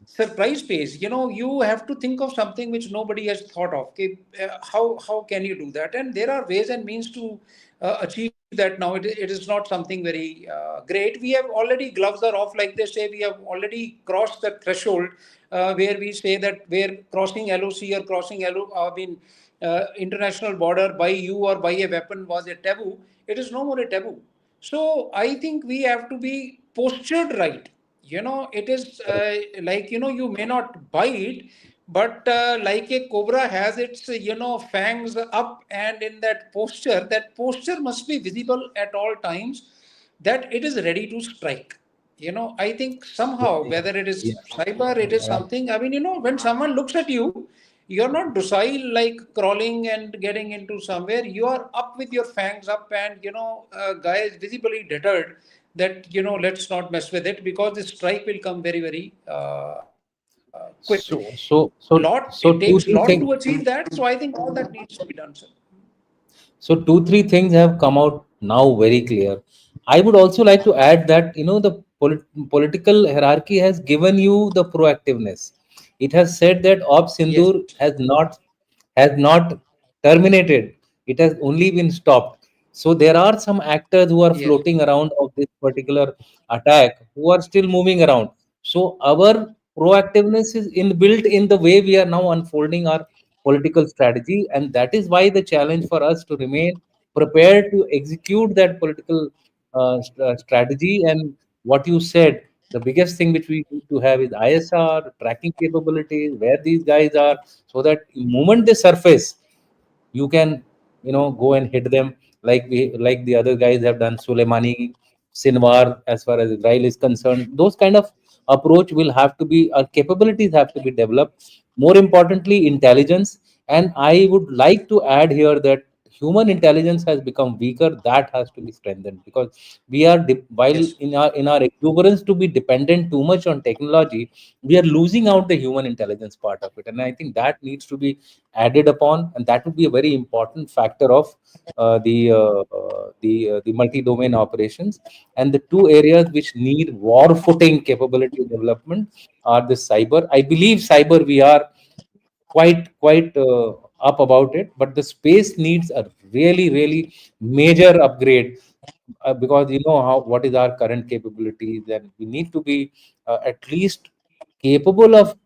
surprise phase. You have to think of something which nobody has thought of. Okay, how can you do that? And there are ways and means to achieve that. Now it is not something very great. We have already, gloves are off, like they say. We have already crossed the threshold where we say that where crossing LOC or crossing international border by you or by a weapon was a taboo. It is no more a taboo. So I think we have to be postured right. It is Correct. like, you may not bite, but like a cobra has its, fangs up, and in that posture must be visible at all times, that it is ready to strike. I think somehow, Yeah, whether it is yeah, cyber, it is yeah. something. I mean, when someone looks at you, you're not docile like crawling and getting into somewhere. You are up with your fangs up, and guy is visibly deterred that let's not mess with it because the strike will come very, very hard. quick. So, so, so, Lot so it two, takes three lot things. to achieve that. So I think all that needs to be done, sir. So two, three things have come out now very clear. I would also like to add that the political hierarchy has given you the proactiveness. It has said that Op Yes, Sindur has not terminated. It has only been stopped. So there are some actors who are yes, floating around of this particular attack who are still moving around. So our proactiveness is inbuilt in the way we are now unfolding our political strategy, and that is why the challenge for us to remain prepared to execute that political strategy. And what you said, the biggest thing which we need to have is ISR tracking capabilities, where these guys are, so that the moment they surface, you can go and hit them like the other guys have done. Soleimani, Sinwar, as far as Israel is concerned, those kind of approach will have to be, our capabilities have to be developed. More importantly, intelligence. And I would like to add here that human intelligence has become weaker. That has to be strengthened, because we are while yes. in our exuberance to be dependent too much on technology, we are losing out the human intelligence part of it. And I think that needs to be added upon, and that would be a very important factor of the multi-domain operations. And the two areas which need war footing capability development are the cyber. I believe cyber, we are quite up about it, but the space needs a really major upgrade, because how what is our current capabilities, and we need to be at least capable of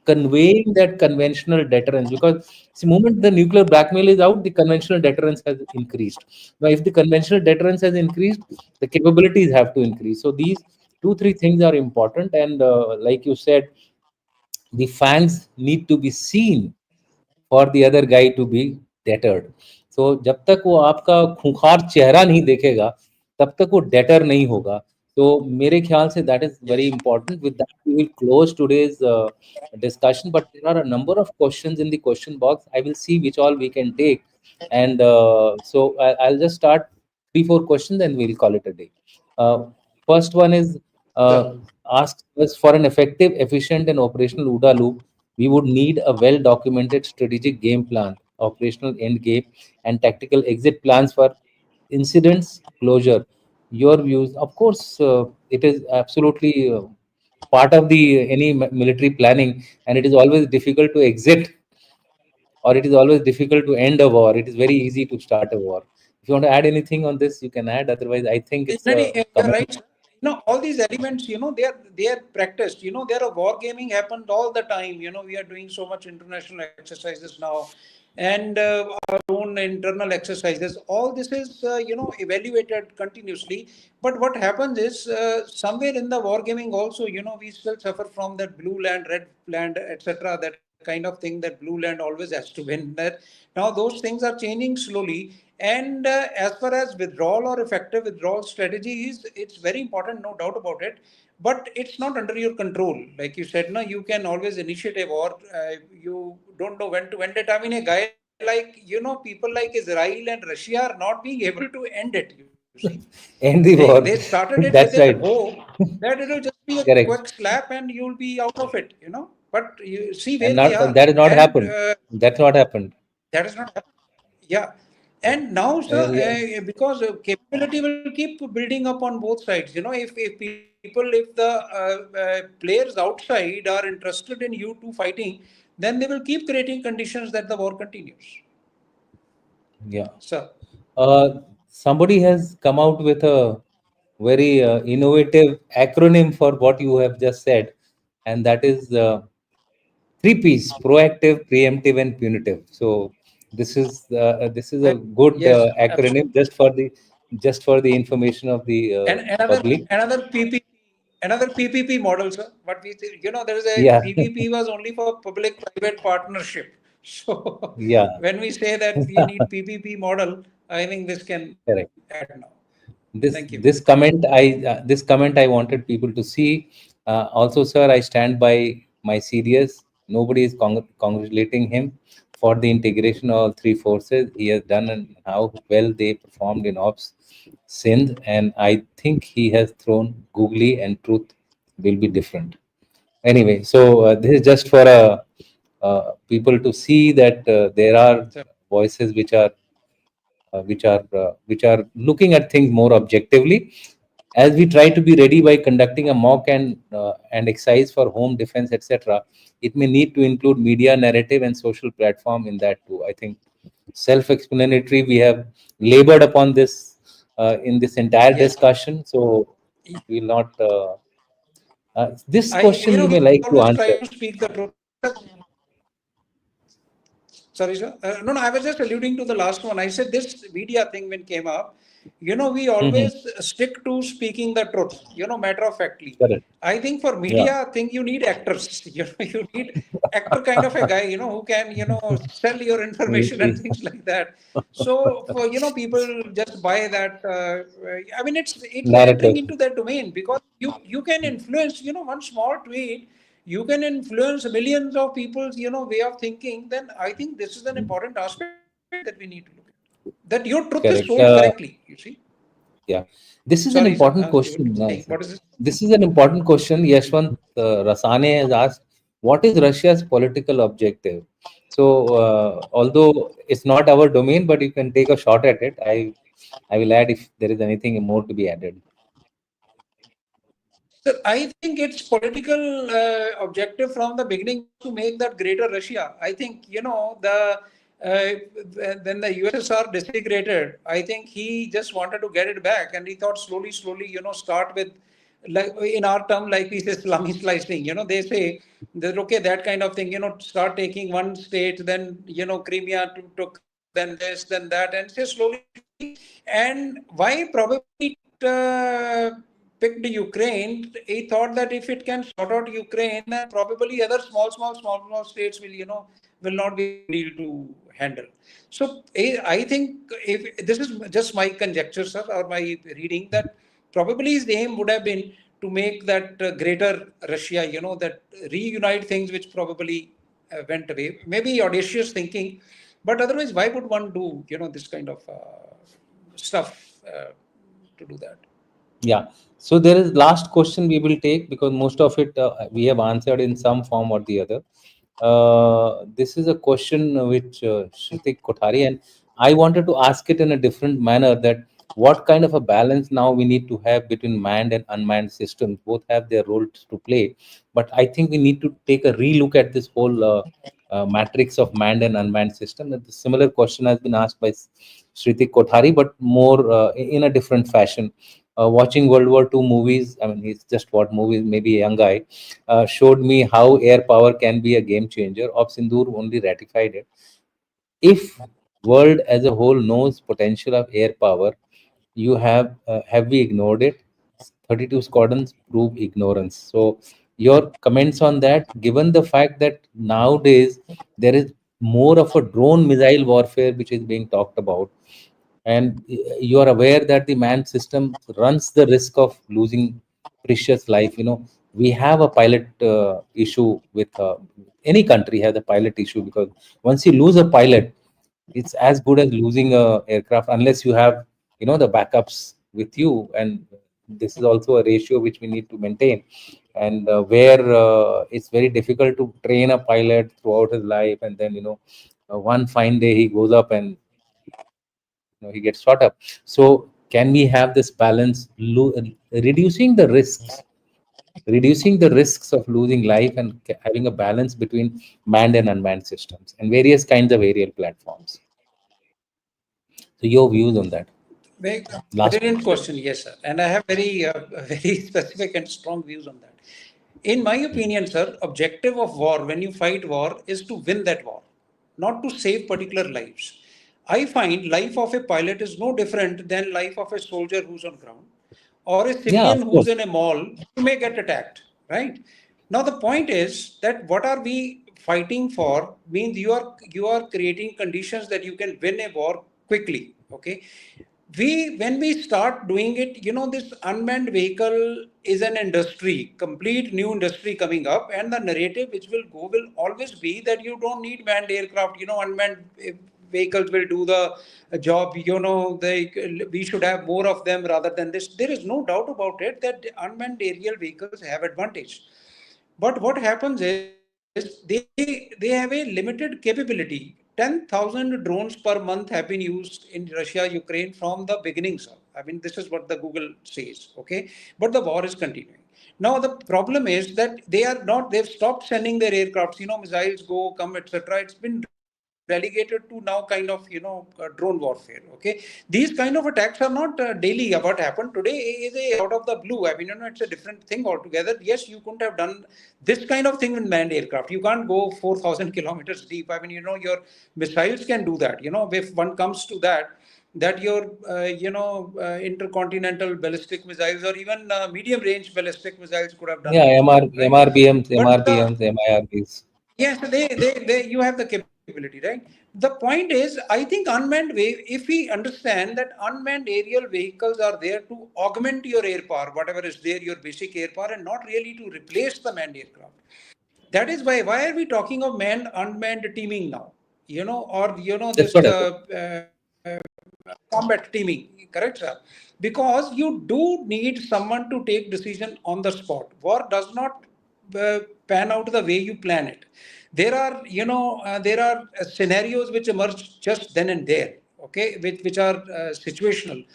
conveying that conventional deterrence. Because the moment the nuclear blackmail is out, the conventional deterrence has increased. Now if the conventional deterrence has increased, the capabilities have to increase. So these two three things are important. And like you said, the fangs need to be seen for the other guy to be deterred. So जब तक वो आपका खूंखार चेहरा नहीं देखेगा, तब तक वो deter नहीं होगा. So मेरे ख्याल से that is very Yes. important. With that, we will close today's discussion. But there are a number of questions in the question box. I will see which all we can take, and so I'll just start three, four questions, and we'll call it a day. Uh, First one is, uh, Sir. asks us, for an effective, efficient, and operational OODA loop, we would need a well documented strategic game plan, operational end game, and tactical exit plans for incidents closure. Your views? Of course, it is absolutely part of the any military planning, and it is always difficult to exit, or it is always difficult to end a war. It is very easy to start a war. If you want to add anything on this, you can add. Otherwise, I think it's No, no, a you're comment. right, sir. All these elements, they are practiced. There are war gaming happened all the time. We are doing so much international exercises now, and our own internal exercises. All this is evaluated continuously. But what happens is, somewhere in the war gaming also, we still suffer from that blue land, red land, etc. That kind of thing. That blue land always has to win. That now those things are changing slowly. And as far as withdrawal or effective withdrawal strategy is, it's very important, no doubt about it. But it's not under your control. Like you said, no, you can always initiate a war. You don't know when to end it. I mean, a guy like, people like Israel and Russia are not being able to end it, you see. They End the started war. it with a That's hope right. that it'll just be a quick Correct. slap and you'll be out of it. But you see where And they not are. that has not And happened. That's not happened. that is not happening. Yeah. And now, sir, Yeah. because capability will keep building up on both sides. If the players outside are interested in you two fighting, then they will keep creating conditions that the war continues. Yeah. Sir. Somebody has come out with a very innovative acronym for what you have just said, and that is three P's: proactive, preemptive, and punitive. So this is a good Yes, acronym absolutely. just for the information of the And public. another PPP model, sir. But there is a Yeah. PPP was only for public-private partnership. So Yeah. when we say that we need PPP model, I think this can Correct. add now. Thank you. This comment I wanted people to see. Also, sir, I stand by my serious. Nobody is congratulating him for the integration of three forces he has done, and how well they performed in ops Sindh. And I think he has thrown googly, and truth will be different. Anyway, so this is just for people to see that there are So voices which are looking at things more objectively. As we try to be ready by conducting a mock and exercise for home defense, etc., it may need to include media narrative and social platform in that too. I think self-explanatory. We have labored upon this in this entire yes, discussion, so we'll not. This question you we may like to always try answer. to speak the truth. Sorry, sir. No, I was just alluding to the last one. I said this media thing when came up, we Mhm. always stick to speaking the truth, matter of factly. Correct. I think for Yeah. media, I think you need actors. You need actor kind of a guy, who can, sell your information and things like that. So for, people just buy that. I mean, it's entering Narrative. into that domain because you can influence, one small tweet you can influence millions of people's way of thinking. Then I think this is an important aspect that we need to look at, that your truth is sold Correct. correctly, you see. Yeah, this is Sorry an sir, important you were question. saying what is this? This is an important question. Yashwant Rasane has asked, what is Russia's political objective? So, although it's not our domain, but you can take a shot at it. I will add if there is anything more to be added. Sir, I think its political objective from the beginning was to make that greater Russia. I think, the when the USSR disintegrated, I think he just wanted to get it back, and he thought slowly, start with, like in our term, like we say, slummy slicing. They say that okay, that kind of thing. Start taking one state, then Crimea took, then this, then that, and say slowly. And why probably picked Ukraine, he thought that if it can sort out Ukraine, then probably other small states will, will not be a big deal to handle. So I think if this is just my conjecture, sir, or my reading, that probably his aim would have been to make that greater Russia, that reunite things which probably went away. Maybe audacious thinking, but otherwise, why would one do, this kind of stuff to do that? Yeah. So there is last question we will take because most of it we have answered in some form or the other. This is a question which Shritik Kothari, and I wanted to ask it in a different manner, that what kind of a balance now we need to have between manned and unmanned systems. Both have their roles to play, but I think we need to take a relook at this whole matrix of manned and unmanned system. And the similar question has been asked by Shritik Kothari, but more in a different fashion. Watching World War II movies, I mean, he's just what movies, maybe a young guy, showed me how air power can be a game changer. Of Sindoor only ratified it. If world as a whole knows potential of air power, you have we ignored it? 32 squadrons prove ignorance. So your comments on that, given the fact that nowadays there is more of a drone missile warfare which is being talked about, and you are aware that the manned system runs the risk of losing precious life. We have a pilot issue with any country has a pilot issue, because once you lose a pilot, it's as good as losing a aircraft, unless you have the backups with you. And this is also a ratio which we need to maintain, and where it's very difficult to train a pilot throughout his life, and then one fine day he goes up and he gets shot up. So can we have this balance, reducing the risks of losing life, and having a balance between manned and unmanned systems and various kinds of aerial platforms? So your views on that? Very Last brilliant question. question, yes, sir. And I have very, very specific and strong views on that. In my opinion, sir, objective of war, when you fight war, is to win that war, not to save particular lives. I find life of a pilot is no different than life of a soldier who's on ground, or a Yeah, civilian of who's course. in a mall who may get attacked, right? Now the point is that what are we fighting for means you are creating conditions that you can win a war quickly. Okay, when we start doing it, this unmanned vehicle is an industry, complete new industry coming up, and the narrative which will go will always be that you don't need manned aircraft. Unmanned vehicles will do the job. We should have more of them rather than this. There is no doubt about it that the unmanned aerial vehicles have advantage. But what happens is they have a limited capability. 10,000 drones per month have been used in Russia, Ukraine from the beginnings of. I mean, this is what the Google says. Okay, but the war is continuing. Now the problem is that they are not. They've stopped sending their aircrafts. Missiles go, come, etc. It's been relegated to now kind of drone warfare. Okay, these kind of attacks are not daily. What happened today is a out of the blue. I mean, it's a different thing altogether. Yes, you couldn't have done this kind of thing with manned aircraft. You can't go 4,000 kilometers deep. I mean, your missiles can do that. If one comes to that your intercontinental ballistic missiles or even medium range ballistic missiles could have done Yeah, much more, right? MRBMs, But MIRBs. yes, they you have the capability, right? The point is, I think if we understand that unmanned aerial vehicles are there to augment your air power, whatever is there, your basic air power, and not really to replace the manned aircraft. That is why are we talking of manned unmanned teaming now? Or That's this what happened. combat teaming, correct, sir? Because you do need someone to take decision on the spot. War does not pan out the way you plan it. There are scenarios which emerge just then and there, okay, which are situational.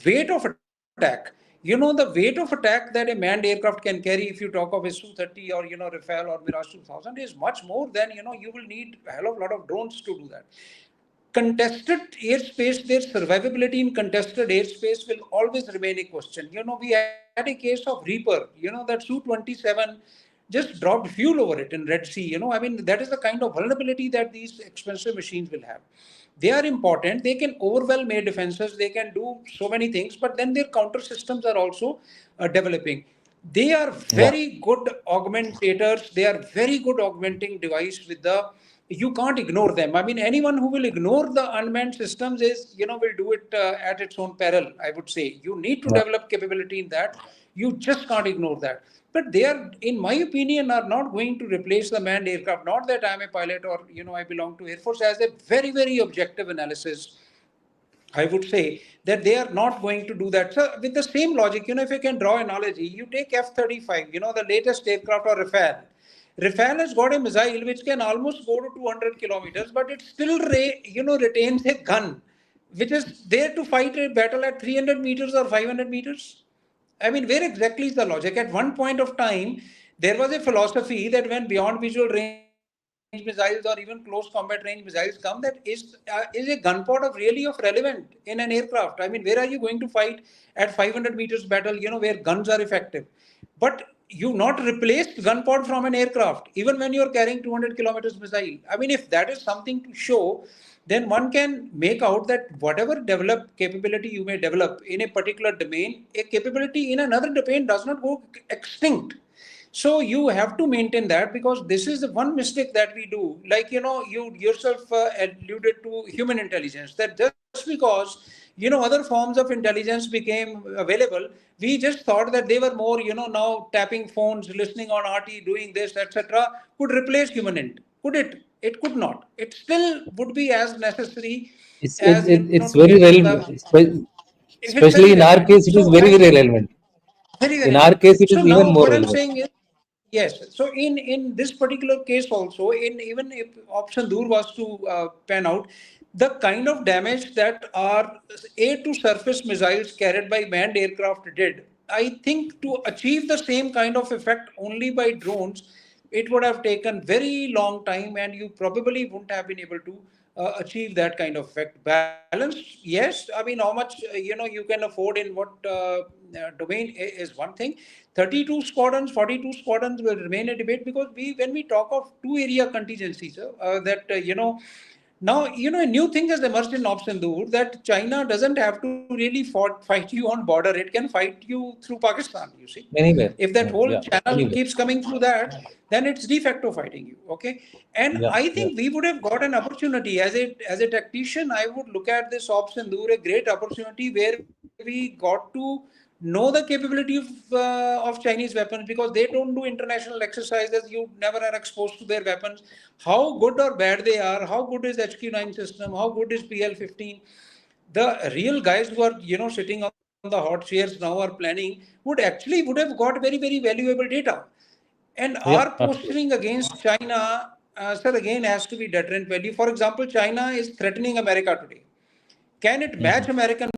Weight of attack. The weight of attack that a manned aircraft can carry, if you talk of a Su-30 or Rafale or Mirage 2000, is much more than you will need a hell of a lot of drones to do that. Contested airspace, their survivability in contested airspace will always remain a question. We had a case of Reaper, that Su-27 just dropped fuel over it in Red Sea. I mean, that is the kind of vulnerability that these expensive machines will have. They are important. They can overwhelm air defenses. They can do so many things, but then their counter systems are also developing. They are Yeah. very good augmentators. They are very good augmenting device with the. You can't ignore them. I mean, anyone who will ignore the unmanned systems will do it at its own peril. I would say you need to Yeah. develop capability in that. You just can't ignore that. But they are, in my opinion, are not going to replace the manned aircraft. Not that I'm a pilot or I belong to Air Force. As a very very objective analysis, I would say that they are not going to do that. So, with the same logic, if you can draw analogy, you take F-35, the latest aircraft or Rafale. Rafale has got a missile which can almost go to 200 kilometers, but it still, retains a gun, which is there to fight a battle at 300 meters or 500 meters. I mean, where exactly is the logic? At one point of time, there was a philosophy that when beyond visual range missiles or even close combat range missiles come, that is a gun pod of really of relevant in an aircraft. I mean, where are you going to fight at 500 meters battle? Where guns are effective, but you not replaced gun pod from an aircraft even when you are carrying 200 kilometers missile. I mean, if that is something to show, then one can make out that whatever develop capability you may develop in a particular domain, a capability in another domain does not go extinct. So you have to maintain that, because this is the one mistake that we do. Like, you yourself alluded to human intelligence, that just because, other forms of intelligence became available, we just thought that they were more, now tapping phones, listening on RT, doing this, etc., could replace human int. Could it? It could not. It still would be as necessary It's it, as, it, it's to very get the. relevant. It is Especially very in our relevant. case, it is So very, I very relevant. very, In very our relevant. case, it So is even now more what I'm relevant. saying is, yes. So in this particular case also, in even if option Dur was to pan out, the kind of damage that our air to surface missiles carried by manned aircraft did, I think to achieve the same kind of effect only by drones, it would have taken very long time, and you probably wouldn't have been able to achieve that kind of effect. Balance, yes. I mean, how much you can afford in what domain is one thing. 32 squadrons, 42 squadrons will remain a debate, because when we talk of two area contingencies, that now, a new thing has emerged in Op Sindoor, that China doesn't have to really fight you on border. It can fight you through Pakistan, you see. Anywhere. If that whole Yeah. channel Anywhere. keeps coming through that, then it's de facto fighting you. Okay. And Yeah. I Yeah. think we would have got an opportunity as a tactician. I would look at this Op Sindoor a great opportunity where we got to know the capability of Chinese weapons, because they don't do international exercises. You never are exposed to their weapons, how good or bad they are, how good is HQ9 system, how good is PL-15. The real guys who are sitting on the hot chairs now are planning would have got very very valuable data. And Yeah, our posturing against China, sir, again has to be deterrent value. For example, China is threatening America today. Can it match American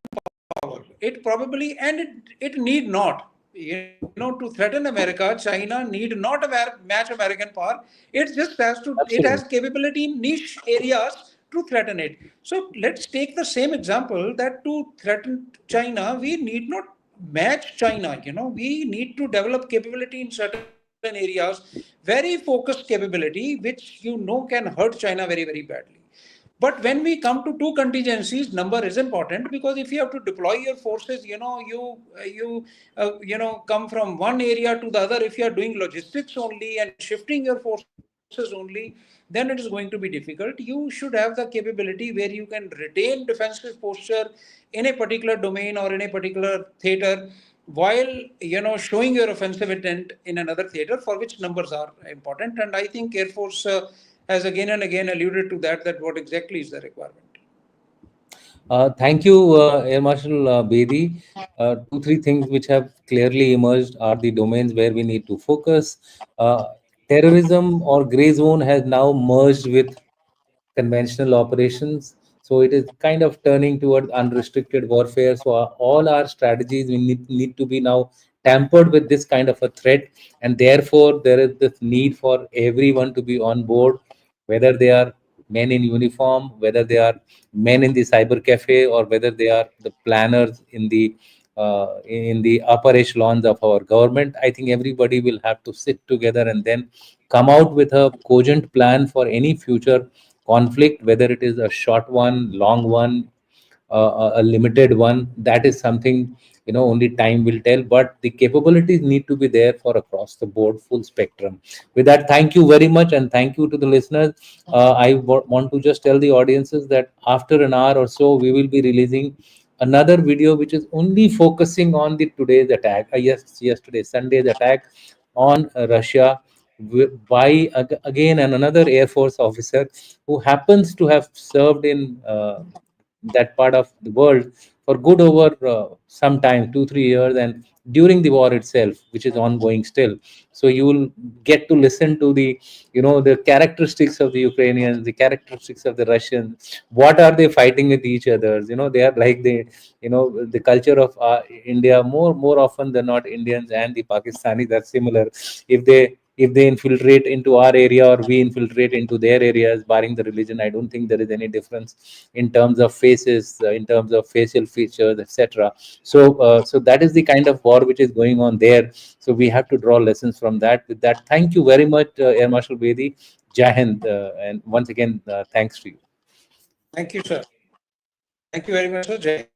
power? It probably, and it need not. To threaten America, China need not match American power. It just it has absolutely. capability in niche areas to threaten it. So let's take the same example that to threaten China, we need not match China. We need to develop capability in certain areas, very focused capability, which can hurt China very, very badly. But when we come to two contingencies, number is important, because if you have to deploy your forces, come from one area to the other. If you are doing logistics only and shifting your forces only, then it is going to be difficult. You should have the capability where you can retain defensive posture in a particular domain or in a particular theater, while showing your offensive intent in another theater, for which numbers are important. And I think Air Force has again and again alluded to that what exactly is the requirement. Thank you, Air Marshal Bedi. Two, three things which have clearly emerged are the domains where we need to focus. Terrorism or gray zone has now merged with conventional operations. So it is kind of turning towards unrestricted warfare. So all our strategies we need to be now tampered with this kind of a threat, and therefore there is this need for everyone to be on board, whether they are men in uniform, whether they are men in the cyber cafe, or whether they are the planners in the upper echelons of our government. I think everybody will have to sit together and then come out with a cogent plan for any future conflict, whether it is a short one, long one, a limited one. That is something only time will tell. But the capabilities need to be there for across the board, full spectrum. With that, thank you very much, and thank you to the listeners. Want to just tell the audiences that after an hour or so, we will be releasing another video which is only focusing on the today's attack. Yesterday, Sunday's attack on Russia by again and another Air Force officer who happens to have served in that part of the world for good over some time, 2 3 years, and during the war itself, which is ongoing still. So you will get to listen to the characteristics of the Ukrainians, the characteristics of the Russians. What are they fighting with each other? They are like the culture of India, more often than not. Indians and the Pakistanis are similar. If they infiltrate into our area or we infiltrate into their areas, barring the religion, I don't think there is any difference in terms of faces, in terms of facial features, etc. So that is the kind of war which is going on there. So we have to draw lessons from that. With that, thank you very much, Air Marshal Bedi. Jai Hind, and once again, thanks to you. Thank you, sir. Thank you very much, sir. Jai Hind.